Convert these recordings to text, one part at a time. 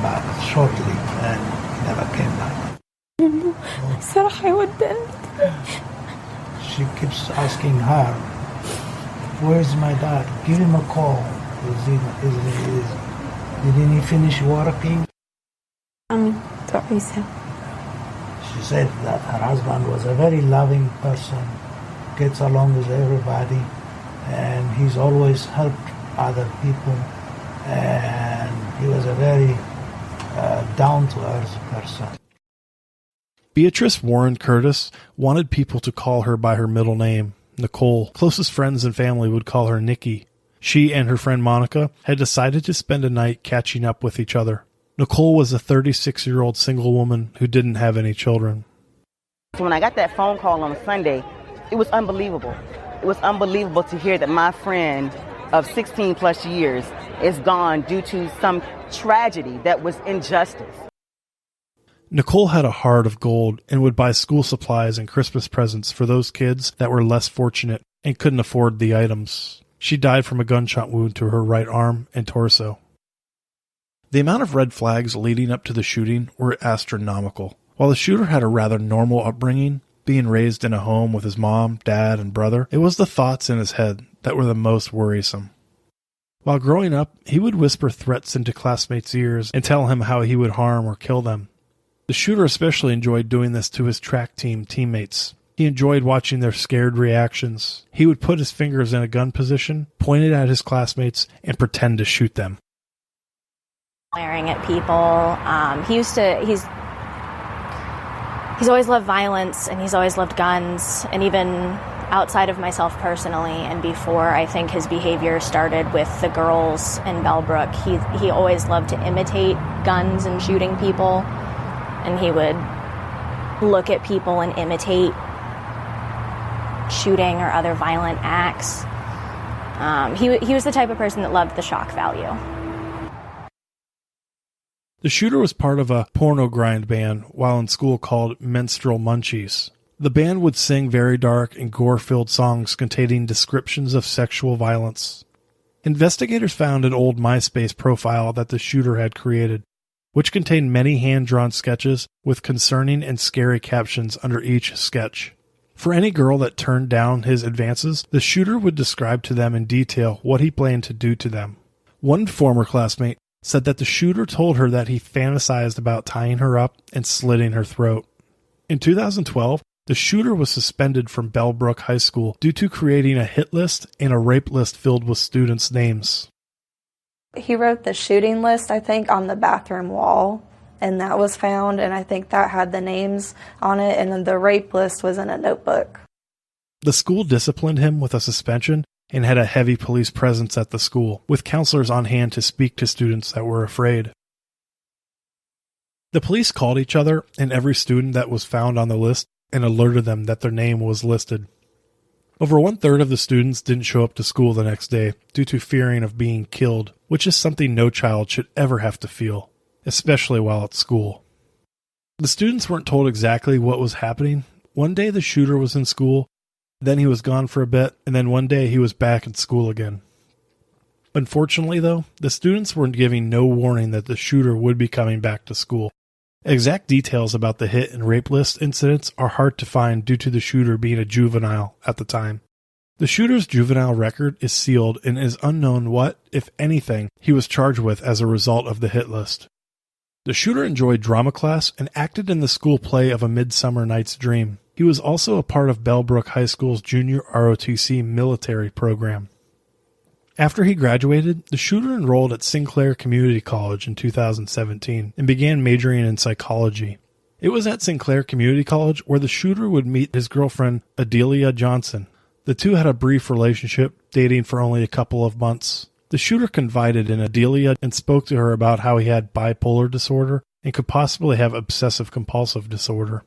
back shortly and never came back. صراحة يودعني. She keeps asking her, where's my dad? Give him a call. Didn't he finish working? She said that her husband was a very loving person, gets along with everybody, and he's always helped other people, and he was a very down-to-earth person. Beatrice Warren Curtis wanted people to call her by her middle name, Nicole. Closest friends and family would call her Nikki. She and her friend Monica had decided to spend a night catching up with each other. Nicole was a 36-year-old single woman who didn't have any children. When I got that phone call on Sunday, it was unbelievable. It was unbelievable to hear that my friend of 16 plus years is gone due to some tragedy that was injustice. Nicole had a heart of gold and would buy school supplies and Christmas presents for those kids that were less fortunate and couldn't afford the items. She died from a gunshot wound to her right arm and torso. The amount of red flags leading up to the shooting were astronomical. While the shooter had a rather normal upbringing, being raised in a home with his mom, dad, and brother, it was the thoughts in his head that were the most worrisome. While growing up, he would whisper threats into classmates' ears and tell him how he would harm or kill them. The shooter especially enjoyed doing this to his track team teammates. He enjoyed watching their scared reactions. He would put his fingers in a gun position, point it at his classmates, and pretend to shoot them. Glaring at people. He's always loved violence, and he's always loved guns, and even outside of myself personally, and before I think his behavior started with the girls in Bellbrook, he always loved to imitate guns and shooting people, and he would look at people and imitate shooting or other violent acts. He was the type of person that loved the shock value. The shooter was part of a porno grind band while in school called Menstrual Munchies. The band would sing very dark and gore-filled songs containing descriptions of sexual violence. Investigators found an old MySpace profile that the shooter had created, which contained many hand-drawn sketches with concerning and scary captions under each sketch. For any girl that turned down his advances, the shooter would describe to them in detail what he planned to do to them. One former classmate said that the shooter told her that he fantasized about tying her up and slitting her throat. In 2012, the shooter was suspended from Bellbrook High School due to creating a hit list and a rape list filled with students' names. He wrote the shooting list, I think, on the bathroom wall, and that was found, and I think that had the names on it, and then the rape list was in a notebook. The school disciplined him with a suspension and had a heavy police presence at the school, with counselors on hand to speak to students that were afraid. The police called each other and every student that was found on the list and alerted them that their name was listed. Over 1/3 of the students didn't show up to school the next day due to fearing of being killed, which is something no child should ever have to feel, especially while at school. The students weren't told exactly what was happening. One day the shooter was in school, then he was gone for a bit, and then one day he was back in school again. Unfortunately, though, the students were giving no warning that the shooter would be coming back to school. Exact details about the hit and rape list incidents are hard to find due to the shooter being a juvenile at the time. The shooter's juvenile record is sealed and it is unknown what, if anything, he was charged with as a result of the hit list. The shooter enjoyed drama class and acted in the school play of A Midsummer Night's Dream. He was also a part of Bellbrook High School's junior ROTC military program. After he graduated, the shooter enrolled at Sinclair Community College in 2017 and began majoring in psychology. It was at Sinclair Community College where the shooter would meet his girlfriend, Adelia Johnson. The two had a brief relationship, dating for only a couple of months. The shooter confided in Adelia and spoke to her about how he had bipolar disorder and could possibly have obsessive-compulsive disorder.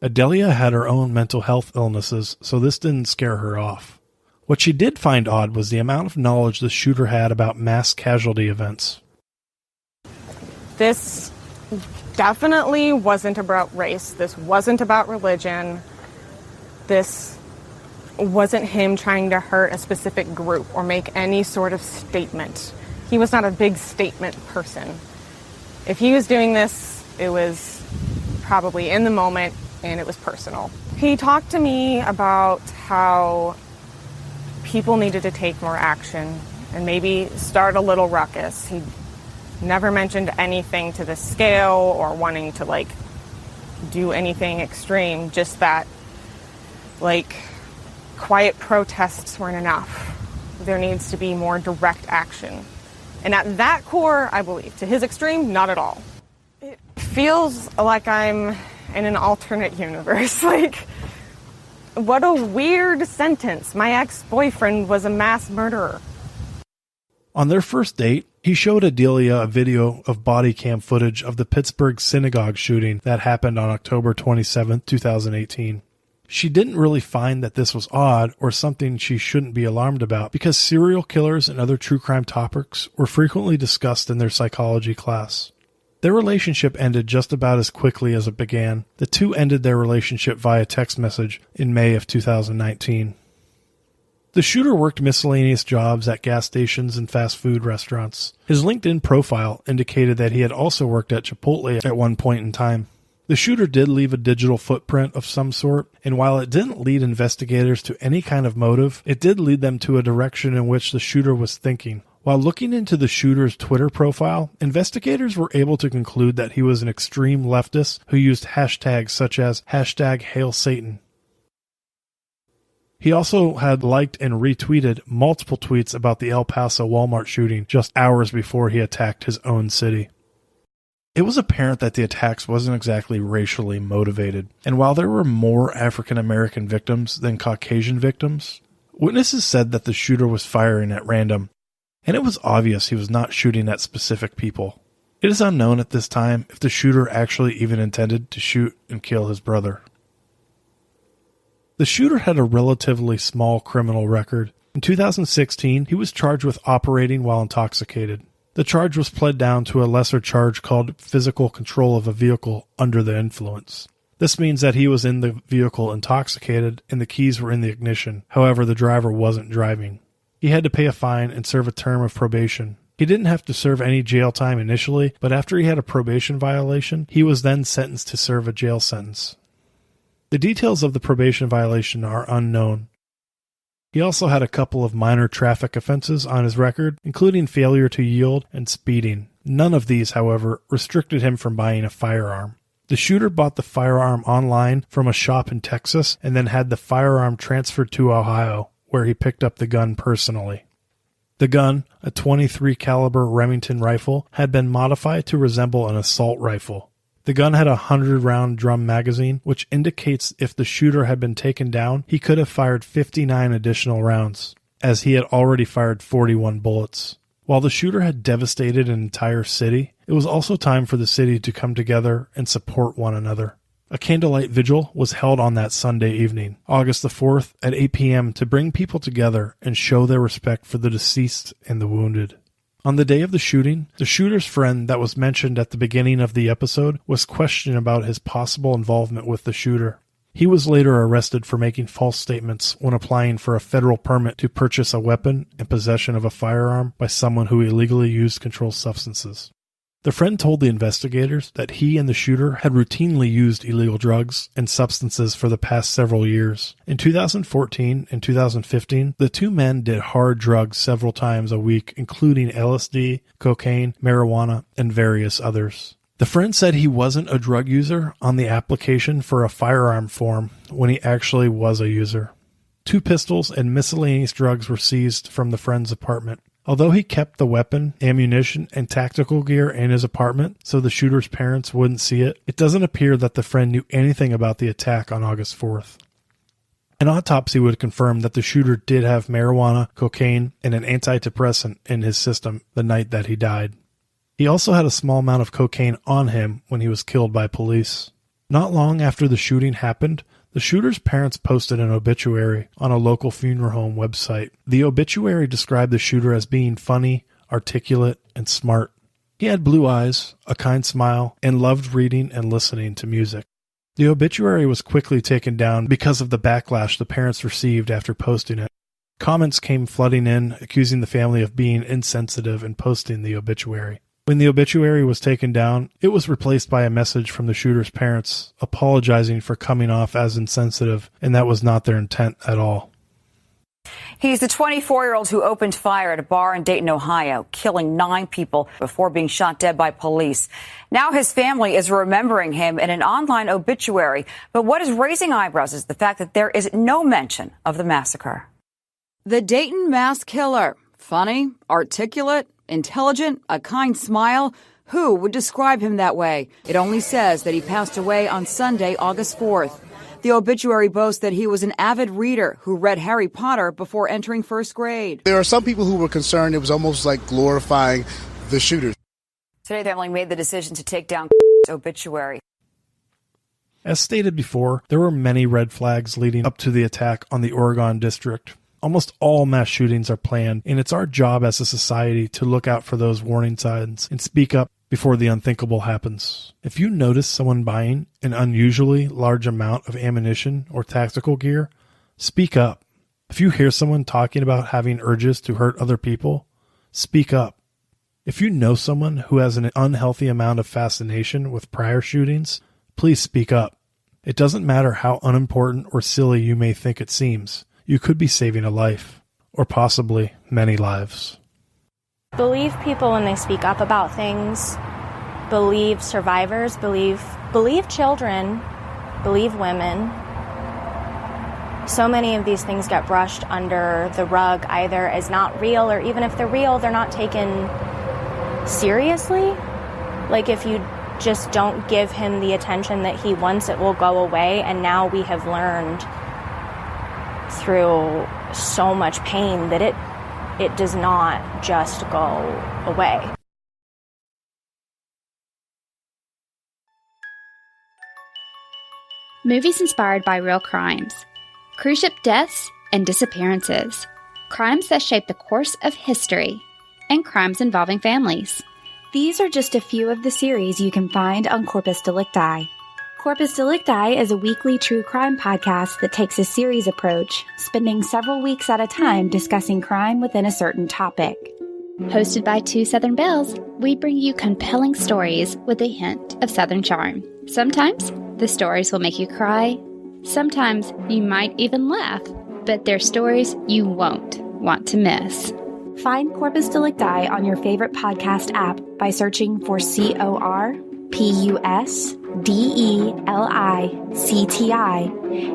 Adelia had her own mental health illnesses, so this didn't scare her off. What she did find odd was the amount of knowledge the shooter had about mass casualty events. This definitely wasn't about race. This wasn't about religion. This wasn't him trying to hurt a specific group or make any sort of statement. He was not a big statement person. If he was doing this, it was probably in the moment and it was personal. He talked to me about how people needed to take more action and maybe start a little ruckus. He never mentioned anything to this scale or wanting to do anything extreme, just that quiet protests weren't enough. There needs to be more direct action. And at that core, I believe. To his extreme, not at all. It feels like I'm in an alternate universe. What a weird sentence. My ex-boyfriend was a mass murderer. On their first date, he showed Adelia a video of body cam footage of the Pittsburgh synagogue shooting that happened on October 27, 2018. She didn't really find that this was odd or something she shouldn't be alarmed about because serial killers and other true crime topics were frequently discussed in their psychology class. Their relationship ended just about as quickly as it began. The two ended their relationship via text message in May of 2019. The shooter worked miscellaneous jobs at gas stations and fast food restaurants. His LinkedIn profile indicated that he had also worked at Chipotle at one point in time. The shooter did leave a digital footprint of some sort, and while it didn't lead investigators to any kind of motive, it did lead them to a direction in which the shooter was thinking. While looking into the shooter's Twitter profile, investigators were able to conclude that he was an extreme leftist who used hashtags such as #HailSatan. He also had liked and retweeted multiple tweets about the El Paso Walmart shooting just hours before he attacked his own city. It was apparent that the attacks wasn't exactly racially motivated, and while there were more African American victims than Caucasian victims, witnesses said that the shooter was firing at random, and it was obvious he was not shooting at specific people. It is unknown at this time if the shooter actually even intended to shoot and kill his brother. The shooter had a relatively small criminal record. In 2016, he was charged with operating while intoxicated. The charge was pled down to a lesser charge called physical control of a vehicle under the influence. This means that he was in the vehicle intoxicated and the keys were in the ignition. However, the driver wasn't driving. He had to pay a fine and serve a term of probation. He didn't have to serve any jail time initially, but after he had a probation violation, he was then sentenced to serve a jail sentence. The details of the probation violation are unknown. He also had a couple of minor traffic offenses on his record, including failure to yield and speeding. None of these, however, restricted him from buying a firearm. The shooter bought the firearm online from a shop in Texas and then had the firearm transferred to Ohio, where he picked up the gun personally. The gun, a .23 caliber Remington rifle, had been modified to resemble an assault rifle. The gun had a 100-round drum magazine, which indicates if the shooter had been taken down, he could have fired 59 additional rounds, as he had already fired 41 bullets. While the shooter had devastated an entire city, it was also time for the city to come together and support one another. A candlelight vigil was held on that Sunday evening, August the 4th, at 8 p.m. to bring people together and show their respect for the deceased and the wounded. On the day of the shooting, the shooter's friend that was mentioned at the beginning of the episode was questioned about his possible involvement with the shooter. He was later arrested for making false statements when applying for a federal permit to purchase a weapon and possession of a firearm by someone who illegally used controlled substances. The friend told the investigators that he and the shooter had routinely used illegal drugs and substances for the past several years. In 2014 and 2015, the two men did hard drugs several times a week, including LSD, cocaine, marijuana, and various others. The friend said he wasn't a drug user on the application for a firearm form when he actually was a user. 2 pistols and miscellaneous drugs were seized from the friend's apartment. Although he kept the weapon, ammunition, and tactical gear in his apartment so the shooter's parents wouldn't see it, it doesn't appear that the friend knew anything about the attack on August 4th. An autopsy would confirm that the shooter did have marijuana, cocaine, and an antidepressant in his system the night that he died. He also had a small amount of cocaine on him when he was killed by police. Not long after the shooting happened, the shooter's parents posted an obituary on a local funeral home website. The obituary described the shooter as being funny, articulate, and smart. He had blue eyes, a kind smile, and loved reading and listening to music. The obituary was quickly taken down because of the backlash the parents received after posting it. Comments came flooding in, accusing the family of being insensitive and posting the obituary. When the obituary was taken down, it was replaced by a message from the shooter's parents apologizing for coming off as insensitive, and that was not their intent at all. He's the 24-year-old who opened fire at a bar in Dayton, Ohio, killing 9 people before being shot dead by police. Now his family is remembering him in an online obituary. But what is raising eyebrows is the fact that there is no mention of the massacre. The Dayton mass killer. Funny, articulate, intelligent, a kind smile. Who would describe him that way? It only says that he passed away on Sunday, August 4th. The obituary boasts that he was an avid reader who read Harry Potter before entering first grade. There are some people who were concerned it was almost like glorifying the shooters. Today, the family made the decision to take down obituary. As stated before, there were many red flags leading up to the attack on the Oregon district. Almost all mass shootings are planned, and it's our job as a society to look out for those warning signs and speak up before the unthinkable happens. If you notice someone buying an unusually large amount of ammunition or tactical gear, speak up. If you hear someone talking about having urges to hurt other people, speak up. If you know someone who has an unhealthy amount of fascination with prior shootings, please speak up. It doesn't matter how unimportant or silly you may think it seems. You could be saving a life, or possibly many lives. Believe people when they speak up about things. Believe survivors. Believe children. Believe women. So many of these things get brushed under the rug, either as not real, or even if they're real, they're not taken seriously. Like if you just don't give him the attention that he wants, it will go away. And now we have learned through so much pain that it does not just go away. Movies inspired by real crimes, cruise ship deaths and disappearances, crimes that shape the course of history, and crimes involving families. These are just a few of the series you can find on Corpus Delicti. Corpus Delicti is a weekly true crime podcast that takes a series approach, spending several weeks at a time discussing crime within a certain topic. Hosted by 2 Southern Belles, we bring you compelling stories with a hint of Southern charm. Sometimes the stories will make you cry. Sometimes you might even laugh, but they're stories you won't want to miss. Find Corpus Delicti on your favorite podcast app by searching for CORPUSDELICTI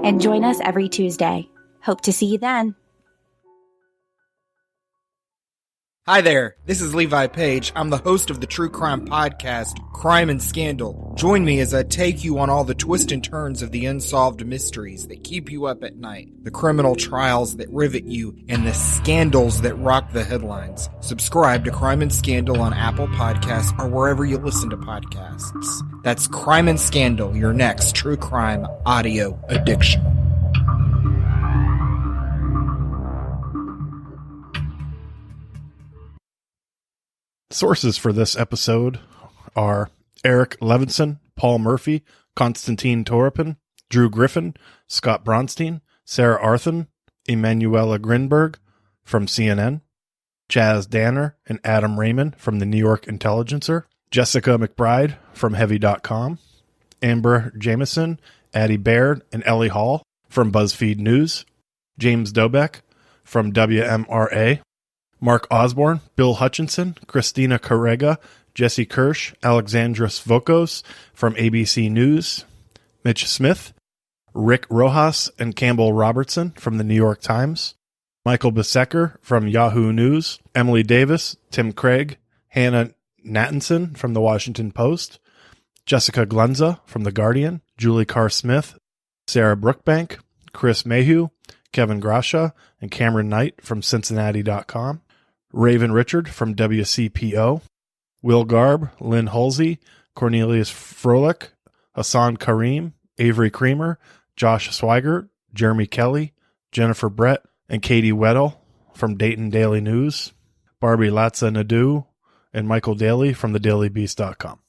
and join us every Tuesday. Hope to see you then. Hi there, this is Levi Page. I'm the host of the true crime podcast, Crime and Scandal. Join me as I take you on all the twists and turns of the unsolved mysteries that keep you up at night, the criminal trials that rivet you, and the scandals that rock the headlines. Subscribe to Crime and Scandal on Apple Podcasts or wherever you listen to podcasts. That's Crime and Scandal, your next true crime audio addiction. Sources for this episode are Eric Levinson, Paul Murphy, Konstantin Toropin, Drew Griffin, Scott Bronstein, Sarah Arthun, Emanuela Grinberg from CNN, Chaz Danner and Adam Raymond from the New York Intelligencer, Jessica McBride from Heavy.com, Amber Jameson, Addie Baird, and Ellie Hall from BuzzFeed News, James Dobeck from WMRA, Mark Osborne, Bill Hutchinson, Christina Carrega, Jesse Kirsch, Alexandros Vokos from ABC News, Mitch Smith, Rick Rojas and Campbell Robertson from the New York Times, Michael Besecker from Yahoo News, Emily Davis, Tim Craig, Hannah Nathanson from the Washington Post, Jessica Glenza from The Guardian, Julie Carr-Smith, Sarah Brookbank, Chris Mayhew, Kevin Gracia, and Cameron Knight from Cincinnati.com, Raven Richard from WCPO, Will Garb, Lynn Halsey, Cornelius Froelich, Hassan Karim, Avery Creamer, Josh Swigert, Jeremy Kelly, Jennifer Brett, and Katie Weddle from Dayton Daily News, Barbie Latza Nadeau, and Michael Daly from thedailybeast.com.